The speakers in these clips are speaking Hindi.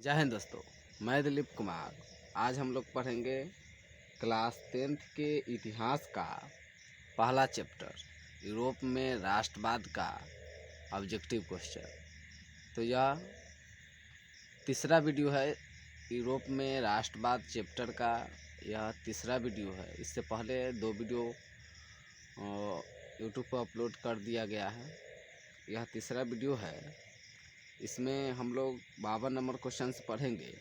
जय हिंद दोस्तों, मैं दिलीप कुमार। आज हम लोग पढ़ेंगे क्लास 10th के इतिहास का पहला चैप्टर, यूरोप में राष्ट्रवाद का ऑब्जेक्टिव क्वेश्चन। तो यह तीसरा वीडियो है यूरोप में राष्ट्रवाद चैप्टर का। यह तीसरा वीडियो है। इससे पहले 2 वीडियो यूट्यूब पर अपलोड कर दिया गया है। यह तीसरा वीडियो है। इसमें हम लोग 52 नंबर क्वेश्चन पढ़ेंगे।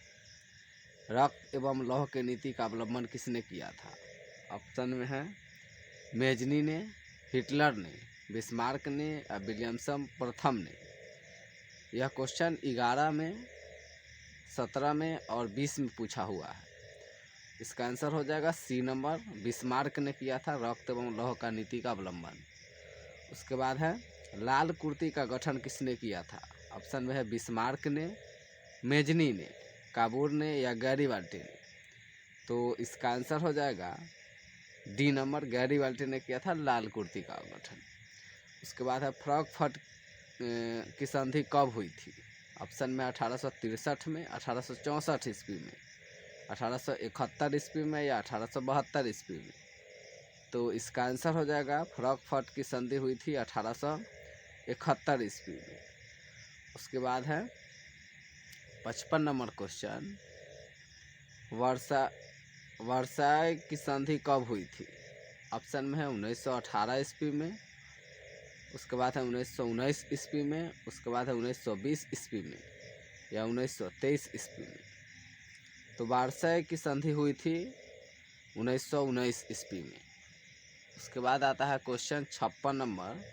रक्त एवं लौह के नीति का अवलंबन किसने किया था? ऑप्शन में है मेजनी ने, हिटलर ने, बिस्मार्क ने या विलियम्सन प्रथम ने। यह क्वेश्चन 11 में, 17 में और 20 में पूछा हुआ है। इसका आंसर हो जाएगा सी नंबर, बिस्मार्क ने किया था रक्त एवं लौह का नीति का अवलंबन। उसके बाद है लाल कुर्ती का गठन किसने किया था? ऑप्शन में है बिस्मार्क ने, मेजनी ने, काबूर ने या गैरीबाल्टी ने। तो इसका आंसर हो जाएगा डी नंबर, गैरीबाल्टी ने किया था लाल कुर्ती का गठन। उसके बाद है फ्रैंकफर्ट की संधि कब हुई थी? ऑप्शन में 1863 में, 1864 ईस्वी में, 1871 ईस्वी में या 1872 ईस्वी में। तो इसका आंसर हो जाएगा फ्रैंकफर्ट की संधि हुई थी 1871 ईस्वी में। उसके बाद है 55 नंबर क्वेश्चन, वर्साय की संधि कब हुई थी? ऑप्शन में है 1918 ईस्वी में, उसके बाद है 1919 ईस्वी में, उसके बाद है 1920 ईस्वी में या 1923 ईस्वी में। तो वर्साय की संधि हुई थी 1919 ईस्वी में। उसके बाद आता है क्वेश्चन 56 नंबर,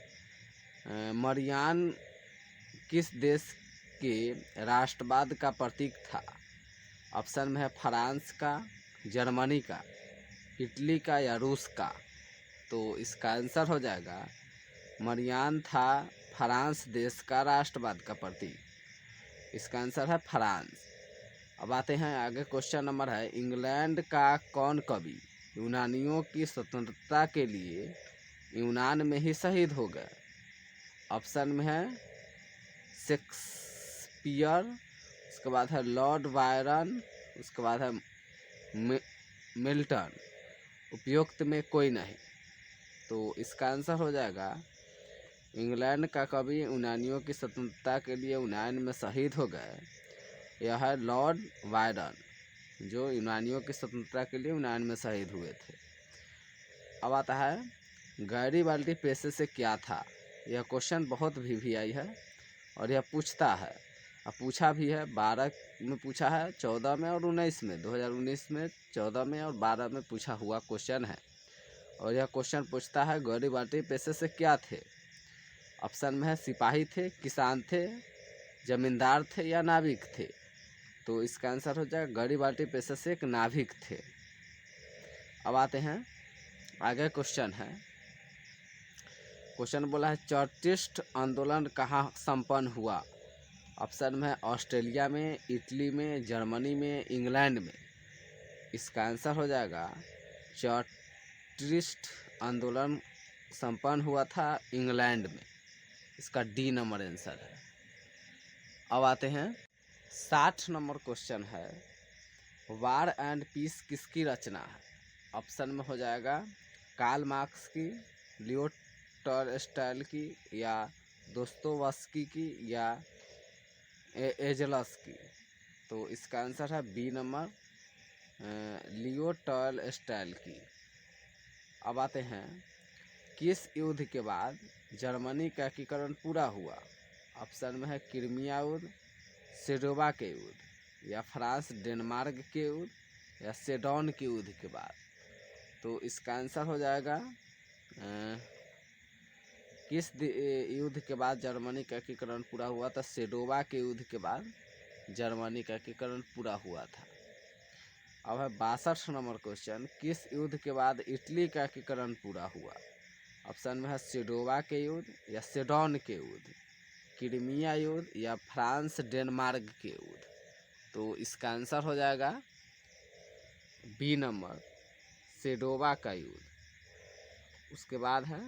मरियान किस देश के राष्ट्रवाद का प्रतीक था? ऑप्शन में है फ्रांस का, जर्मनी का, इटली का या रूस का। तो इसका आंसर हो जाएगा मरियान था फ्रांस देश का राष्ट्रवाद का प्रतीक। इसका आंसर है फ्रांस। अब आते हैं आगे, क्वेश्चन नंबर है इंग्लैंड का कौन कवि यूनानियों की स्वतंत्रता के लिए यूनान में ही शहीद हो गए? ऑप्शन में है शेक्सपियर, उसके बाद है लॉर्ड बायरन, उसके बाद है मिल्टन। उपयुक्त में कोई नहीं। तो इसका आंसर हो जाएगा इंग्लैंड का कवि यूनानियों की स्वतंत्रता के लिए यूनान में शहीद हो गए, यह है लॉर्ड बायरन, जो यूनानियों की स्वतंत्रता के लिए यूनान में शहीद हुए थे। अब आता है गैरीबाल्टी पेशे से क्या था? यह क्वेश्चन बहुत VVI है और यह पूछता है, अब पूछा भी है। 12 में पूछा है, 14 में और 19 में, 2019 में, 14 में और 12 में पूछा हुआ क्वेश्चन है। और यह क्वेश्चन पूछता है गैरीबाल्टी पेशे से क्या थे? ऑप्शन में है सिपाही थे, किसान थे, जमींदार थे या नाविक थे। तो इसका आंसर हो जाएगा गैरीबाल्टी पेशे से एक नाविक थे। अब आते हैं आगे, क्वेश्चन है, क्वेश्चन बोला है चार्टिस्ट आंदोलन कहाँ संपन्न हुआ? ऑप्शन में है ऑस्ट्रेलिया में, इटली में, जर्मनी में, इंग्लैंड में। इसका आंसर हो जाएगा चार्टिस्ट आंदोलन संपन्न हुआ था इंग्लैंड में। इसका डी नंबर आंसर है। अब आते हैं 60 नंबर क्वेश्चन है, वार एंड पीस किसकी रचना है? ऑप्शन में हो जाएगा कार्ल मार्क्स की, लियो टॉलस्टॉय की या दोस्तोयेव्स्की की या एंजेल्स की। तो इसका आंसर है बी नंबर, लियो टॉलस्टॉय की। अब आते हैं किस युद्ध के बाद जर्मनी का एकीकरण पूरा हुआ? ऑप्शन में है क्रीमिया युद्ध, सेडोवा के युद्ध या फ्रांस डेनमार्क के युद्ध या सेडोन के युद्ध के बाद। तो इसका आंसर हो जाएगा किस युद्ध के बाद जर्मनी का एकीकरण पूरा हुआ था? सेडोवा के युद्ध के बाद जर्मनी का एकीकरण पूरा हुआ था। अब है 62 नंबर क्वेश्चन, किस युद्ध के बाद इटली का एकीकरण पूरा हुआ? ऑप्शन में है सेडोवा के युद्ध या सेडोन के युद्ध, क्रीमिया युद्ध या फ्रांस डेनमार्क के युद्ध। तो इसका आंसर हो जाएगा बी नंबर, सेडोवा का युद्ध। उसके बाद है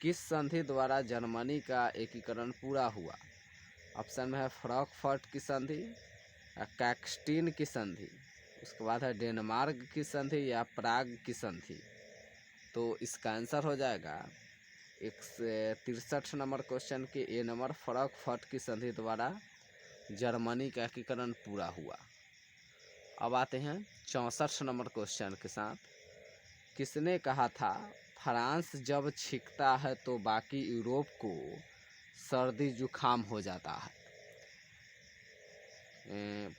किस संधि द्वारा जर्मनी का एकीकरण पूरा हुआ? ऑप्शन में है फ्रैंकफर्ट की संधि, कैक्सटीन की संधि, उसके बाद है डेनमार्क की संधि या प्राग की संधि। तो इसका आंसर हो जाएगा 63 नंबर क्वेश्चन के ए नंबर, फ्रैंकफर्ट की संधि द्वारा जर्मनी का एकीकरण पूरा हुआ। अब आते हैं 64 नंबर क्वेश्चन के साथ। किसने कहा था फ्रांस जब छींकता है तो बाकी यूरोप को सर्दी जुकाम हो जाता है?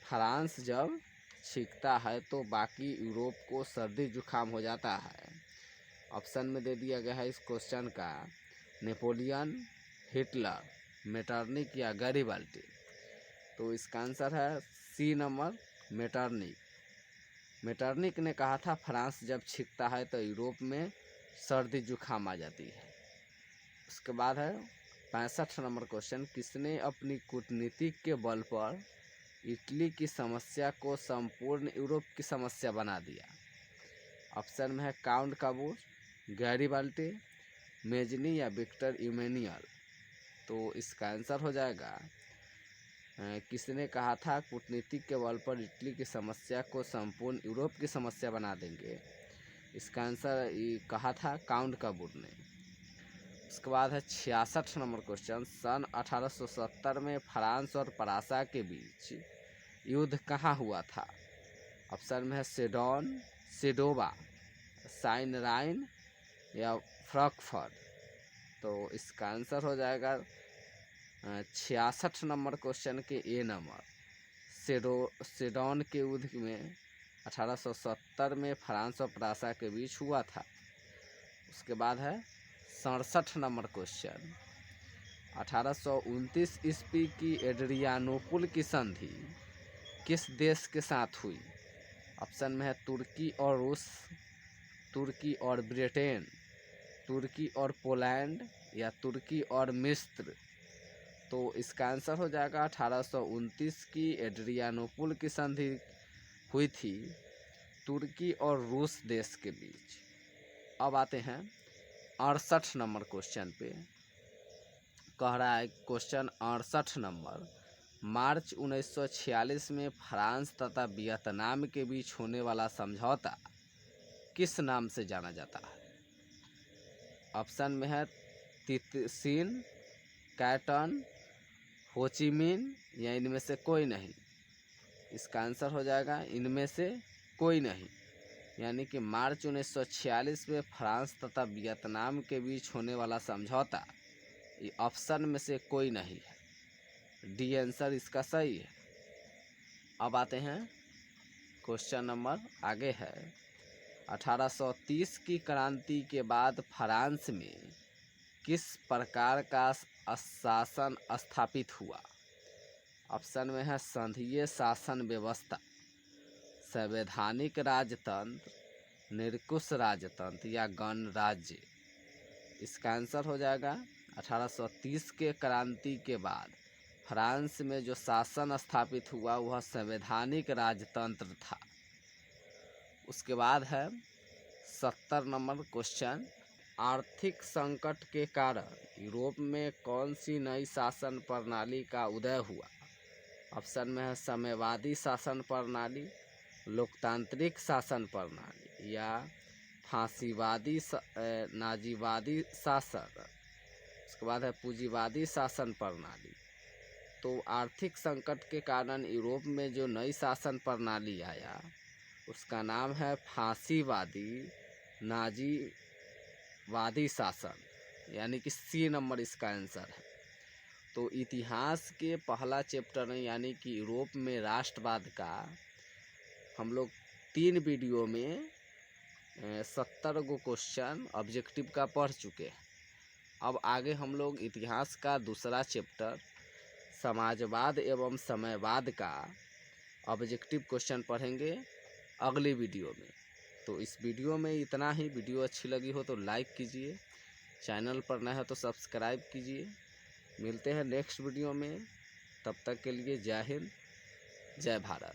फ्रांस जब छींकता है तो बाकी यूरोप को सर्दी जुकाम हो जाता है। ऑप्शन में दे दिया गया है इस क्वेश्चन का नेपोलियन, हिटलर, मेटरनिक या गैरिबाल्डी। तो इसका आंसर है सी नंबर मेटरनिक। मेटरनिक ने कहा था फ्रांस जब छींकता है तो यूरोप में सर्दी जुकाम आ जाती है। उसके बाद है 65 नंबर क्वेश्चन। किसने अपनी कूटनीति के बल पर इटली की समस्या को संपूर्ण यूरोप की समस्या बना दिया? ऑप्शन में है काउंट काबूर, गैरिबाल्डी, मेजनी या विक्टर इमैनुअल। तो इसका आंसर हो जाएगा किसने कहा था कूटनीतिक के बल पर इटली की समस्या को संपूर्ण यूरोप की समस्या बना देंगे? इसका आंसर कहा था काउंट काबूर ने। उसके बाद है 66 नंबर क्वेश्चन। सन 1870 में फ्रांस और फ्रांसा के बीच युद्ध कहाँ हुआ था? ऑप्शन में है सेडोन, सेडोवा, साइन राइन या फ्रैंकफर्ट। तो इसका आंसर हो जाएगा 66 नंबर क्वेश्चन के ए नंबर, सेडोन के युद्ध में 1870 में फ्रांस और फ्रांसा के बीच हुआ था। उसके बाद है 67 नंबर क्वेश्चन। 1829 ईस्वी की एड्रियानोपुल की संधि किस देश के साथ हुई? ऑप्शन में है तुर्की और रूस, तुर्की और ब्रिटेन, तुर्की और पोलैंड या तुर्की और मिस्र। तो इसका आंसर हो जाएगा 1829 की एड्रियानोपुल की संधि हुई थी तुर्की और रूस देश के बीच। अब आते हैं 68 नंबर क्वेश्चन पे। कह रहा है क्वेश्चन 68 नंबर, मार्च 1946 में फ्रांस तथा वियतनाम के बीच होने वाला समझौता किस नाम से जाना जाता है? ऑप्शन में है तितसीन, कैटन, होचिमिन या इनमें से कोई नहीं। इसका आंसर हो जाएगा इनमें से कोई नहीं, यानी कि मार्च 1946 में फ्रांस तथा वियतनाम के बीच होने वाला समझौता ये ऑप्शन में से कोई नहीं है। डी आंसर इसका सही है। अब आते हैं क्वेश्चन नंबर आगे है। 1830 की क्रांति के बाद फ्रांस में किस प्रकार का शासन स्थापित हुआ? ऑप्शन में है संघीय शासन व्यवस्था, संवैधानिक राजतंत्र, निरंकुश राजतंत्र या गणराज्य। इसका आंसर हो जाएगा 1830 के क्रांति के बाद फ्रांस में जो शासन स्थापित हुआ वह संवैधानिक राजतंत्र था। उसके बाद है 70 नंबर क्वेश्चन। आर्थिक संकट के कारण यूरोप में कौन सी नई शासन प्रणाली का उदय हुआ? ऑप्शन में है साम्यवादी शासन प्रणाली, लोकतांत्रिक शासन प्रणाली या फांसीवादी नाजीवादी शासन। उसके बाद है पूंजीवादी शासन प्रणाली। तो आर्थिक संकट के कारण यूरोप में जो नई शासन प्रणाली आया उसका नाम है फांसीवादी नाजीवादी शासन, यानी कि सी नंबर इसका आंसर है। तो इतिहास के पहला चैप्टर में यानी कि यूरोप में राष्ट्रवाद का हम लोग 3 वीडियो में 70 गो क्वेश्चन ऑब्जेक्टिव का पढ़ चुके हैं। अब आगे हम लोग इतिहास का दूसरा चैप्टर समाजवाद एवं समयवाद का ऑब्जेक्टिव क्वेश्चन पढ़ेंगे अगली वीडियो में। तो इस वीडियो में इतना ही। वीडियो अच्छी लगी हो तो लाइक कीजिए, चैनल पर नए हो तो सब्सक्राइब कीजिए। मिलते हैं नेक्स्ट वीडियो में, तब तक के लिए जय हिंद, जय भारत।